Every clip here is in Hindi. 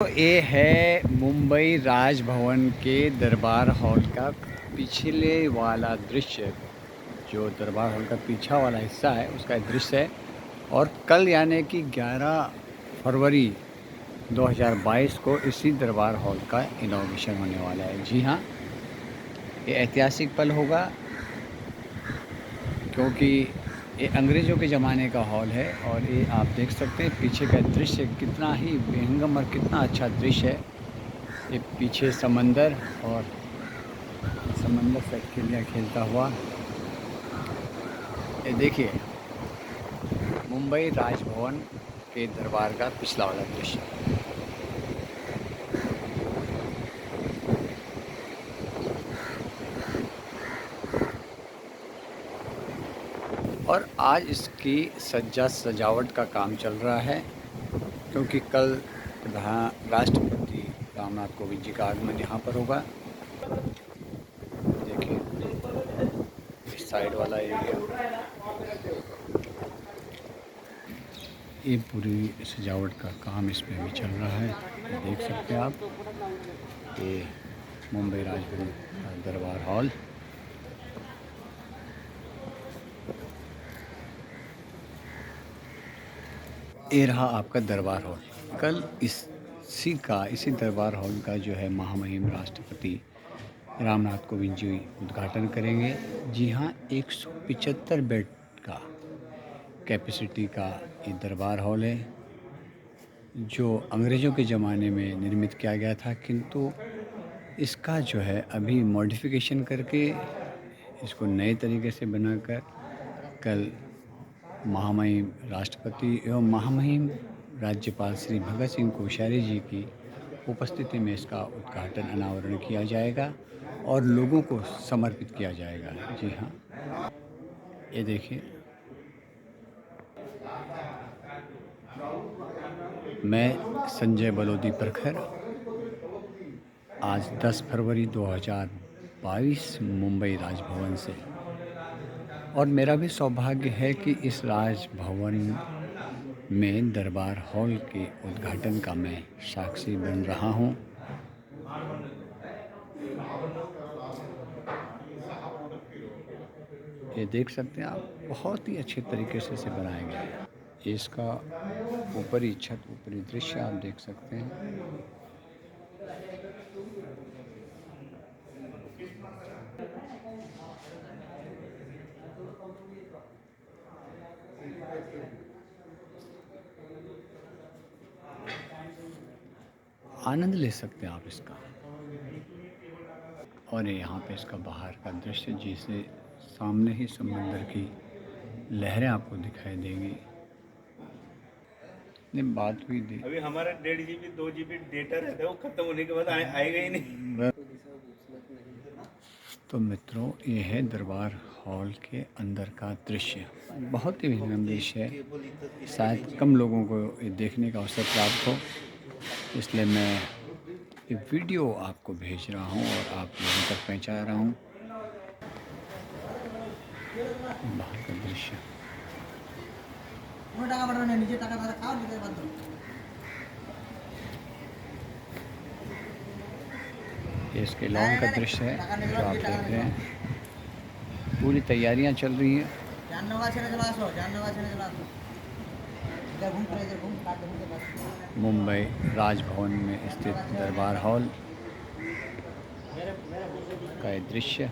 तो ये है मुंबई राजभवन के दरबार हॉल का पिछले वाला दृश्य। जो दरबार हॉल का पीछा वाला हिस्सा है उसका दृश्य है। और कल यानी कि 11 फरवरी 2022 को इसी दरबार हॉल का इनॉग्रेशन होने वाला है। जी हाँ, ये ऐतिहासिक पल होगा क्योंकि ये अंग्रेज़ों के ज़माने का हॉल है। और ये आप देख सकते हैं पीछे का दृश्य कितना ही विहंगम और कितना अच्छा दृश्य है। ये पीछे समंदर और समंदर से खिलिया खेलता हुआ, ये देखिए मुंबई राजभवन के दरबार का पिछला वाला दृश्य। और आज इसकी सज्जा सजावट का काम चल रहा है क्योंकि कल राष्ट्रपति रामनाथ कोविंद जी का आगमन यहाँ पर होगा। देखिए इस साइड वाला एरिया, ये पूरी सजावट का काम इसमें भी चल रहा है। देख सकते हैं आप, ये मुंबई राजभवन का दरबार हॉल। ये रहा आपका दरबार हॉल। कल इसी दरबार हॉल का जो है महामहिम राष्ट्रपति रामनाथ कोविंद जी उद्घाटन करेंगे। जी हाँ, 175 बेड का कैपेसिटी का ये दरबार हॉल है जो अंग्रेज़ों के ज़माने में निर्मित किया गया था, किंतु इसका जो है अभी मॉडिफिकेशन करके इसको नए तरीके से बनाकर कल महामहिम राष्ट्रपति एवं महामहिम राज्यपाल श्री भगत सिंह कोश्यारी जी की उपस्थिति में इसका उद्घाटन अनावरण किया जाएगा और लोगों को समर्पित किया जाएगा। जी हाँ, ये देखिए, मैं संजय बलोदी प्रखर आज 10 फरवरी 2022 मुंबई राजभवन से। और मेरा भी सौभाग्य है कि इस राजभवन में दरबार हॉल के उद्घाटन का मैं साक्षी बन रहा हूँ। ये देख सकते हैं आप, बहुत ही अच्छे तरीके से इसे बनाया गया है। ये इसका ऊपरी छत, ऊपरी दृश्य आप देख सकते हैं। आनंद ले सकते हैं आप इसका। और ये यहाँ पे इसका बाहर का दृश्य, जिसे सामने ही समंदर की लहरें आपको दिखाई देंगी। ने बात हुई थी, अभी हमारा 1.5 GB 2 GB डेटा रहता है, वो खत्म होने के बाद आएगा ही नहीं। तो मित्रों, ये है दरबार हॉल के अंदर का दृश्य। बहुत ही विनम्र दृश्य है, शायद कम लोगों को ये देखने का अवसर प्राप्त हो, इसलिए मैं ये वीडियो आपको भेज रहा हूँ और आप लोगों तक पहुँचा रहा हूँ। बाहर का दृश्य, ये इसके लॉन का दृश्य है जो आप देख रहे हैं। पूरी तैयारियां चल रही हैं। मुंबई राजभवन में स्थित दरबार हॉल का ये दृश्य।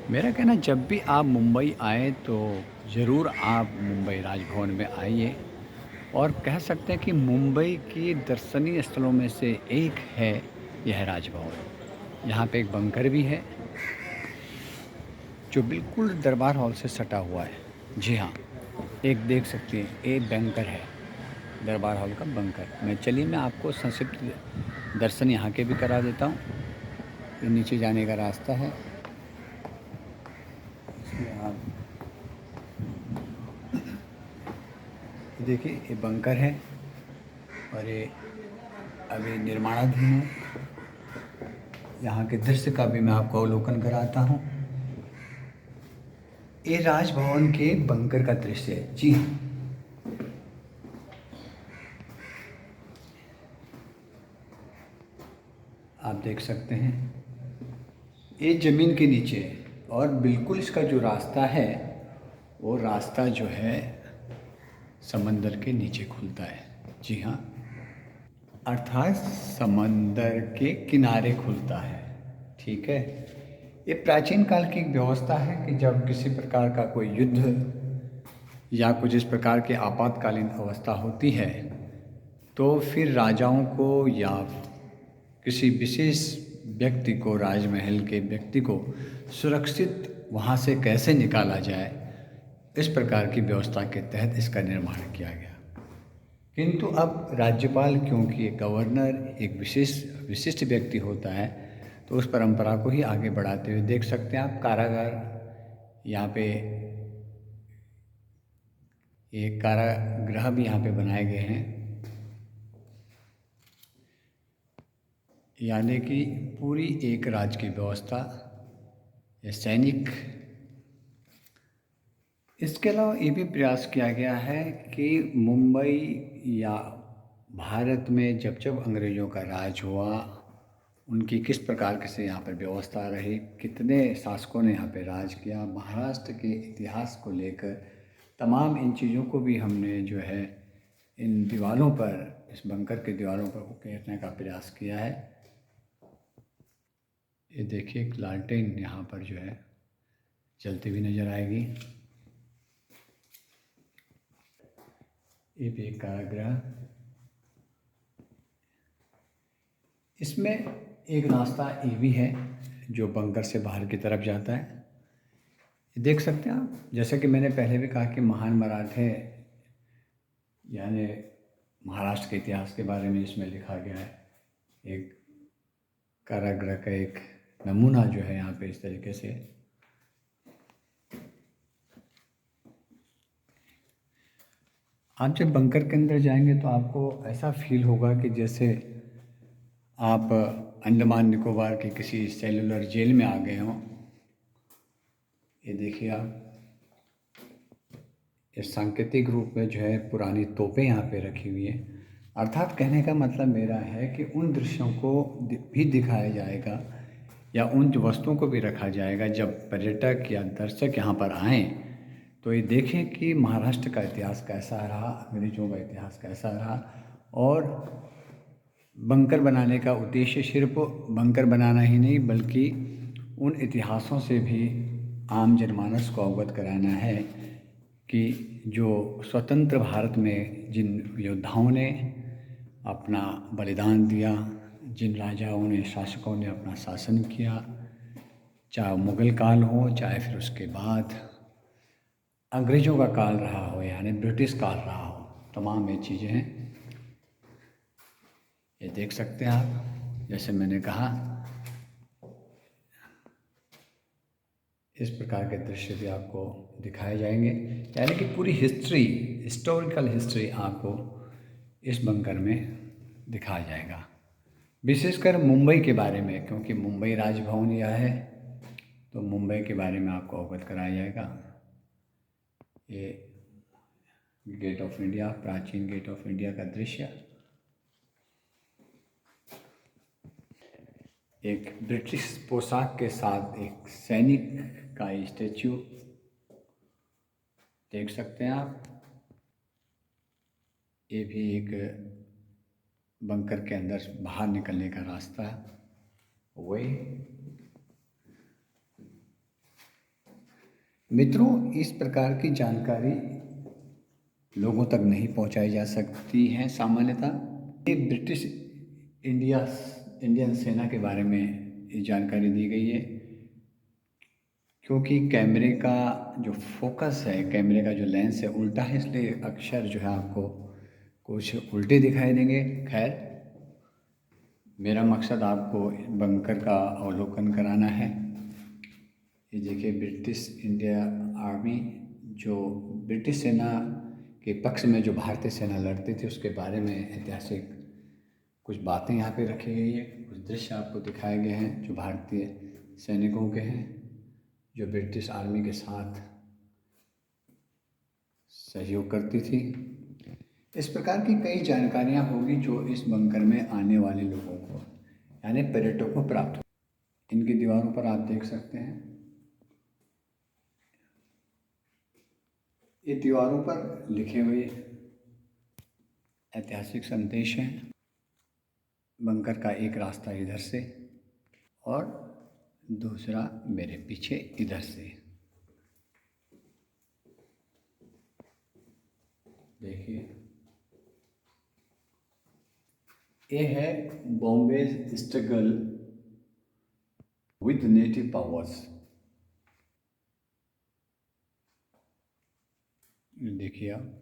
मेरा कहना, जब भी आप मुंबई आए तो ज़रूर आप मुंबई राजभवन में आइए। और कह सकते हैं कि मुंबई के दर्शनीय स्थलों में से एक है यह राजभवन। यहाँ पे एक बंकर भी है जो बिल्कुल दरबार हॉल से सटा हुआ है। जी हाँ, एक देख सकते हैं, एक बंकर है, दरबार हॉल का बंकर। चलिए मैं आपको संक्षिप्त दर्शन यहाँ के भी करा देता हूँ। ये नीचे जाने का रास्ता है। आप देखिए, ये बंकर है और ये अभी निर्माणाधीन है। यहाँ के दृश्य का भी मैं आपको अवलोकन कराता हूँ। ये राजभवन के बंकर का दृश्य है। जी हाँ, आप देख सकते हैं ये ज़मीन के नीचे है और बिल्कुल इसका जो रास्ता है वो रास्ता जो है समंदर के नीचे खुलता है। जी हाँ, अर्थात समंदर के किनारे खुलता है। ठीक है, ये प्राचीन काल की एक व्यवस्था है कि जब किसी प्रकार का कोई युद्ध या कुछ इस प्रकार की आपातकालीन अवस्था होती है तो फिर राजाओं को या किसी विशेष व्यक्ति को, राजमहल के व्यक्ति को सुरक्षित वहाँ से कैसे निकाला जाए, इस प्रकार की व्यवस्था के तहत इसका निर्माण किया गया। किंतु अब राज्यपाल, क्योंकि एक गवर्नर एक विशिष्ट व्यक्ति होता है, तो उस परंपरा को ही आगे बढ़ाते हुए देख सकते हैं आप कारागार, यहाँ पे एक कारागृह भी यहाँ पे बनाए गए हैं, यानी कि पूरी एक राज्य की व्यवस्था या सैनिक। इसके अलावा ये भी प्रयास किया गया है कि मुंबई या भारत में जब जब अंग्रेज़ों का राज हुआ, उनकी किस प्रकार के से यहाँ पर व्यवस्था रही, कितने शासकों ने यहाँ पे राज किया, महाराष्ट्र के इतिहास को लेकर तमाम इन चीज़ों को भी हमने जो है इन दीवारों पर, इस बंकर के दीवारों पर उकेरने का प्रयास किया है। ये देखिए एक लालटेन यहाँ पर जो है जलती हुई नज़र आएगी। ये भी एक कारागृह, इसमें एक रास्ता ये भी है जो बंकर से बाहर की तरफ जाता है। देख सकते हैं आप, जैसा कि मैंने पहले भी कहा कि महान मराठे यानी महाराष्ट्र के इतिहास के बारे में इसमें लिखा गया है। एक कारागृह का एक नमूना जो है यहाँ पे इस तरीके से। आप जब बंकर के अंदर जाएंगे तो आपको ऐसा फील होगा कि जैसे आप अंडमान निकोबार के किसी सेलुलर जेल में आ गए हों। ये देखिए आप, इस सांकेतिक रूप में जो है पुरानी तोपें यहाँ पे रखी हुई हैं। अर्थात कहने का मतलब मेरा है कि उन दृश्यों को भी दिखाया जाएगा या उन वस्तुओं को भी रखा जाएगा जब पर्यटक या दर्शक यहाँ पर आएँ तो ये देखें कि महाराष्ट्र का इतिहास कैसा रहा, अंग्रेज़ों का इतिहास कैसा रहा। और बंकर बनाने का उद्देश्य सिर्फ बंकर बनाना ही नहीं बल्कि उन इतिहासों से भी आम जनमानस को अवगत कराना है कि जो स्वतंत्र भारत में जिन योद्धाओं ने अपना बलिदान दिया, जिन राजाओं ने, शासकों ने अपना शासन किया, चाहे मुग़ल काल हो चाहे फिर उसके बाद अंग्रेज़ों का काल रहा हो यानी ब्रिटिश काल रहा हो, तमाम ये चीज़ें हैं। ये देख सकते हैं आप, जैसे मैंने कहा इस प्रकार के दृश्य भी आपको दिखाए जाएंगे, यानी कि पूरी हिस्टोरिकल हिस्ट्री आपको इस बंकर में दिखाया जाएगा। विशेषकर मुंबई के बारे में, क्योंकि मुंबई राजभवन यह है तो मुंबई के बारे में आपको अवगत कराया जाएगा। ये गेट ऑफ इंडिया, प्राचीन गेट ऑफ इंडिया का दृश्य, एक ब्रिटिश पोशाक के साथ एक सैनिक का स्टैचू देख सकते हैं आप। ये भी एक बंकर के अंदर बाहर निकलने का रास्ता है। वही मित्रों, इस प्रकार की जानकारी लोगों तक नहीं पहुंचाई जा सकती है सामान्यतः। ये ब्रिटिश इंडियन सेना के बारे में ये जानकारी दी गई है, क्योंकि कैमरे का जो फोकस है, कैमरे का जो लेंस है उल्टा है, इसलिए अक्षर जो है आपको कुछ उल्टे दिखाई देंगे। खैर, मेरा मकसद आपको बंकर का अवलोकन कराना है। ये देखिए ब्रिटिश इंडिया आर्मी, जो ब्रिटिश सेना के पक्ष में जो भारतीय सेना लड़ती थी उसके बारे में ऐतिहासिक कुछ बातें यहाँ पे रखी गई है, कुछ दृश्य आपको दिखाए गए हैं जो भारतीय सैनिकों के हैं, जो ब्रिटिश आर्मी के साथ सहयोग करती थी। इस प्रकार की कई जानकारियाँ होगी जो इस बंकर में आने वाले लोगों को यानी पर्यटकों को प्राप्त हो। इनकी दीवारों पर आप देख सकते हैं, ये दीवारों पर लिखे हुए ऐतिहासिक संदेश हैं। बंकर का एक रास्ता इधर से और दूसरा मेरे पीछे इधर से। देखिए, ये है Bombay struggle with native powers. देखिए आप,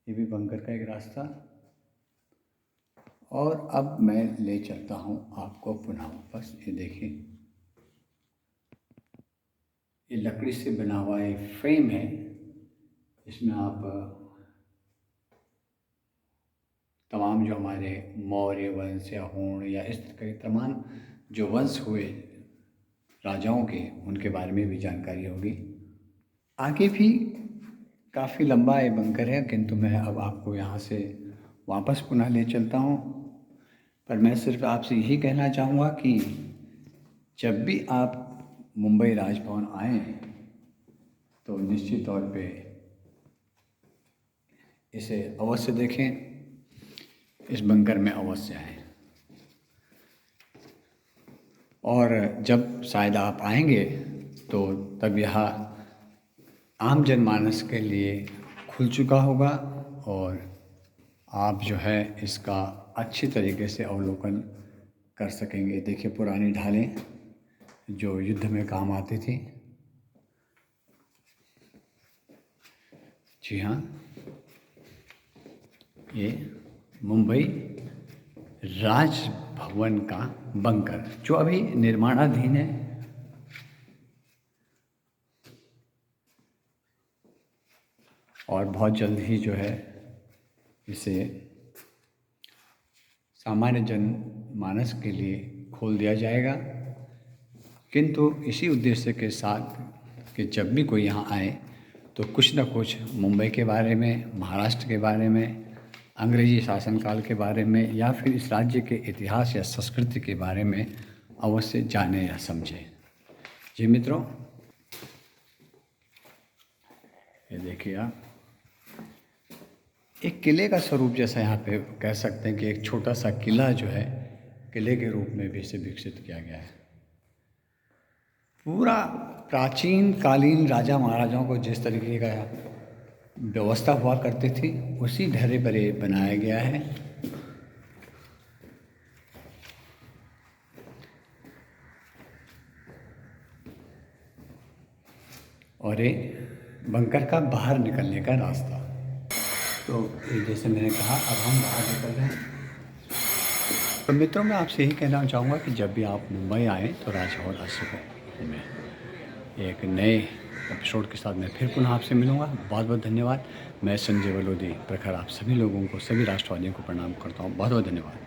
ये भी बंकर का एक रास्ता। और अब मैं ले चलता हूँ आपको पुनः वापस। ये देखिए, ये लकड़ी से बना हुआ एक फ्रेम है, इसमें आप तमाम जो हमारे मौर्य वंश या होंड या इस तरह के तमाम जो वंश हुए राजाओं के, उनके बारे में भी जानकारी होगी। आगे भी काफ़ी लंबा ये बंकर है, किंतु मैं अब आपको यहाँ से वापस पुनः ले चलता हूँ। पर मैं सिर्फ आपसे यही कहना चाहूँगा कि जब भी आप मुंबई राजभवन आएँ तो निश्चित तौर पे इसे अवश्य देखें, इस बंकर में अवश्य आएँ। और जब शायद आप आएंगे तो तब यह आम जनमानस के लिए खुल चुका होगा और आप जो है इसका अच्छी तरीके से अवलोकन कर सकेंगे। देखिए, पुरानी ढालें जो युद्ध में काम आती थी। जी हाँ, ये मुंबई राजभवन का बंकर जो अभी निर्माणाधीन है। और बहुत जल्द ही जो है इसे सामान्य जनमानस के लिए खोल दिया जाएगा। किंतु इसी उद्देश्य के साथ कि जब भी कोई यहाँ आए तो कुछ न कुछ मुंबई के बारे में, महाराष्ट्र के बारे में, अंग्रेजी शासनकाल के बारे में या फिर इस राज्य के इतिहास या संस्कृति के बारे में अवश्य जाने या समझें। जी मित्रों, ये देखिए आप, एक किले का स्वरूप जैसा यहाँ पे कह सकते हैं कि एक छोटा सा किला जो है किले के रूप में भी इसे विकसित किया गया है। पूरा प्राचीन कालीन राजा महाराजाओं को जिस तरीके का व्यवस्था हुआ करती थी उसी ढर्रे पर ये बनाया गया है। और ये बंकर का बाहर निकलने का रास्ता। तो ये जैसे मैंने कहा, अब हम बाहर निकल रहे हैं। तो मित्रों, मैं आपसे यही कहना चाहूँगा कि जब भी आप मुंबई आएँ तो राजभवन अवश्य में एक नए एपिसोड के साथ मैं फिर पुनः आपसे मिलूँगा। बहुत बहुत धन्यवाद। मैं संजय वलोदी प्रखर आप सभी लोगों को, सभी राष्ट्रवादियों को प्रणाम करता हूँ। बहुत बहुत धन्यवाद।